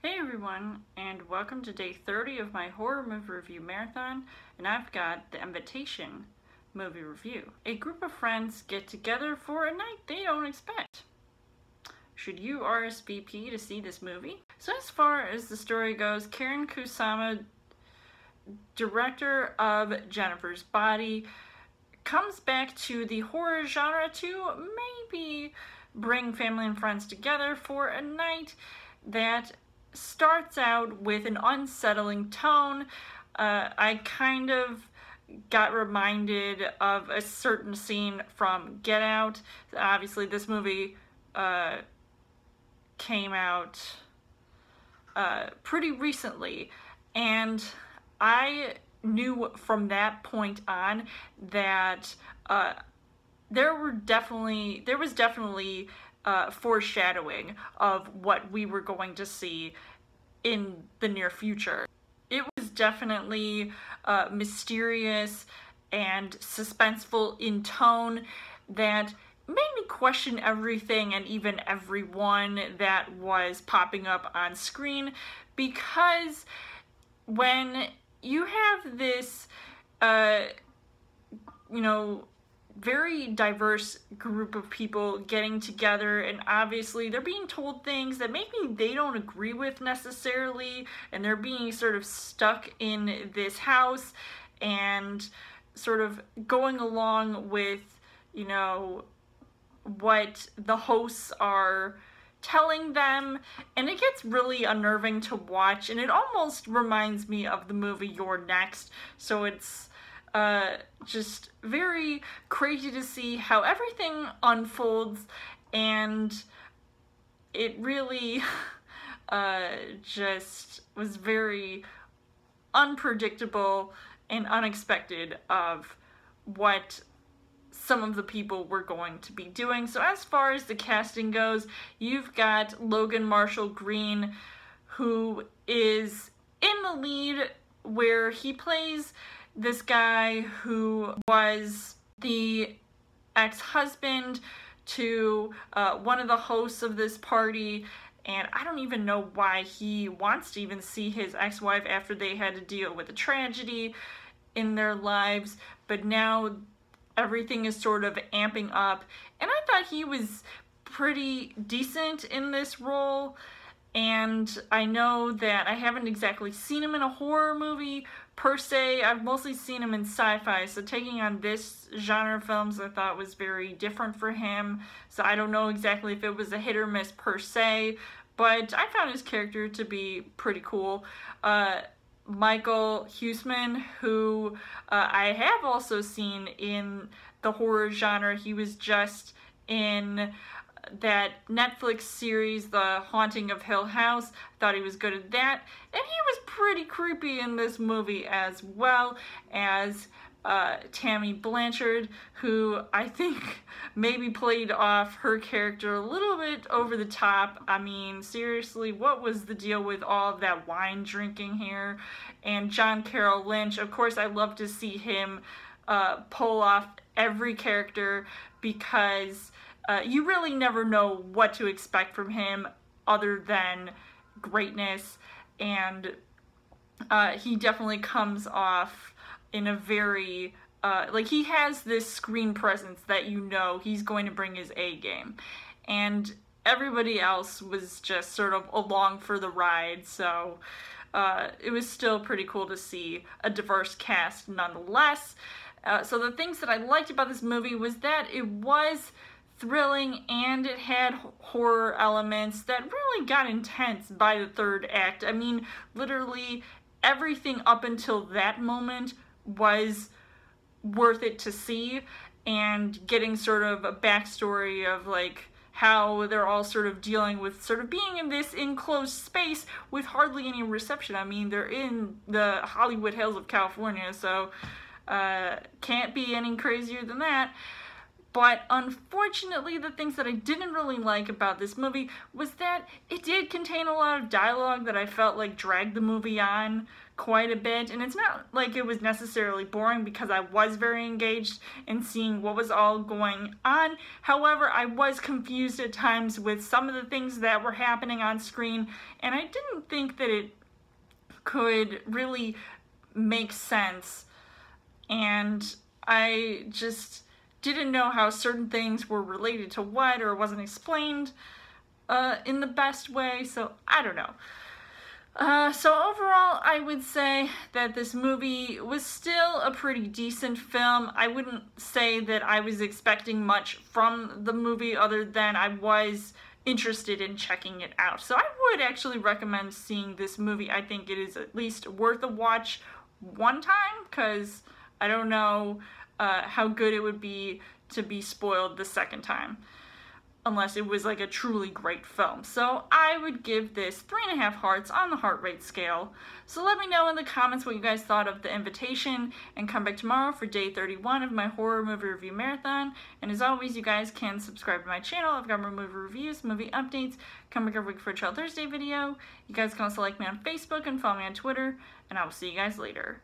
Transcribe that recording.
Hey everyone, and welcome to day 30 of my horror movie review marathon, and I've got The Invitation movie review. A group of friends get together for a night they don't expect. Should you RSVP to see this movie? So as far as the story goes, Karyn Kusama, director of Jennifer's Body, comes back to the horror genre to maybe bring family and friends together for a night that starts out with an unsettling tone. I kind of got reminded of a certain scene from Get Out. Obviously, this movie came out pretty recently, and I knew from that point on that there was definitely foreshadowing of what we were going to see in the near future. It was definitely mysterious and suspenseful in tone that made me question everything and even everyone that was popping up on screen, because when you have this very diverse group of people getting together, and obviously they're being told things that maybe they don't agree with necessarily, and they're being sort of stuck in this house and sort of going along with, what the hosts are telling them, and it gets really unnerving to watch, and it almost reminds me of the movie You're Next. So it's just very crazy to see how everything unfolds, and it really just was very unpredictable and unexpected of what some of the people were going to be doing. So as far as the casting goes, you've got Logan Marshall Green, who is in the lead, where he plays this guy who was the ex-husband to one of the hosts of this party, and I don't even know why he wants to even see his ex-wife after they had to deal with a tragedy in their lives, but now everything is sort of amping up, and I thought he was pretty decent in this role. And I know that I haven't exactly seen him in a horror movie per se. I've mostly seen him in sci-fi, so taking on this genre of films I thought was very different for him. So I don't know exactly if it was a hit or miss per se, but I found his character to be pretty cool. Michael Huisman, who I have also seen in the horror genre. He was just in that Netflix series, The Haunting of Hill House. I thought he was good at that. And he was pretty creepy in this movie, as well as Tammy Blanchard, who I think maybe played off her character a little bit over the top. I mean, seriously, what was the deal with all of that wine drinking here? And John Carroll Lynch, of course, I love to see him pull off every character, because you really never know what to expect from him other than greatness, and he definitely comes off in a very, he has this screen presence that he's going to bring his A game, and everybody else was just sort of along for the ride, so it was still pretty cool to see a diverse cast nonetheless. So the things that I liked about this movie was that it was thrilling, and it had horror elements that really got intense by the third act. I mean, literally everything up until that moment was worth it to see, and getting sort of a backstory of how they're all sort of dealing with sort of being in this enclosed space with hardly any reception. I mean, they're in the Hollywood Hills of California, so can't be any crazier than that. But unfortunately, the things that I didn't really like about this movie was that it did contain a lot of dialogue that I felt like dragged the movie on quite a bit. And it's not like it was necessarily boring because I was very engaged in seeing what was all going on. However, I was confused at times with some of the things that were happening on screen, and I didn't think that it could really make sense. And I just didn't know how certain things were related to what, or wasn't explained in the best way, so I don't know. So overall, I would say that this movie was still a pretty decent film. I wouldn't say that I was expecting much from the movie other than I was interested in checking it out. So I would actually recommend seeing this movie. I think it is at least worth a watch one time, because I don't know how good it would be to be spoiled the second time, unless it was like a truly great film. So I would give this 3.5 hearts on the heart rate scale. So let me know in the comments what you guys thought of The Invitation, and come back tomorrow for day 31 of my horror movie review marathon. And as always, you guys can subscribe to my channel. I've got more movie reviews, movie updates, come back every week for a Child Thursday video. You guys can also like me on Facebook and follow me on Twitter, and I will see you guys later.